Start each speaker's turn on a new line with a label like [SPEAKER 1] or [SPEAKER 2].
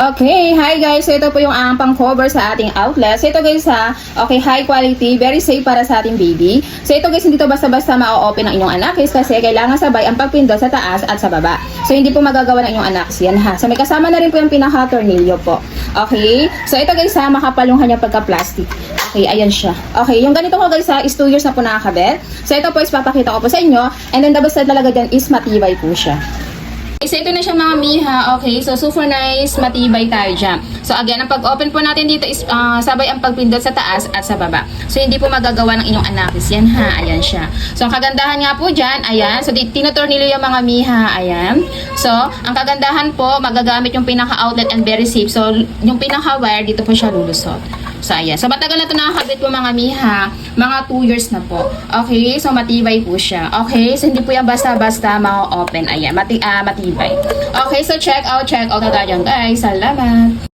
[SPEAKER 1] Okay, hi guys. So ito po yung pang-cover sa ating outlet. So ito guys okay, high quality, very safe para sa ating baby. So ito guys, hindi to basta-basta ma-open ng inyong anak guys kasi kailangan sabay ang pagpindot sa taas at sa baba. So hindi po magagawa ng inyong anak. Yan ha. So may kasama na rin po yung pinaka-tornilyo po. Okay, so ito guys makapal yung kanyang pagka-plastic. Okay, ayan siya. Okay, yung ganito ko guys is 2 years na po nakakabit. So ito po is papakita ko po sa inyo. And then the best talaga dyan is matibay po siya. So ito na siya mga miha, okay, so super nice, matibay tayo dyan. So again, ang pag-open po natin dito is sabay ang pagpindot sa taas at sa baba. So hindi po magagawa ng inyong anakis, yan ha, ayan siya. So ang kagandahan nga po dyan, ayan, so tinutornilyo yung mga miha, ayan. So ang kagandahan po, magagamit yung pinaka-outlet and very safe. So yung pinaka-wire, dito po siya lulusot. So ayan, so matagal na ito nakakabit po mga miha, mga 2 years na po. Okay, so matibay po siya. Okay, so hindi po yan basta-basta ma-open, ayan, matibay. Okay, so check out na tayo guys. Salamat!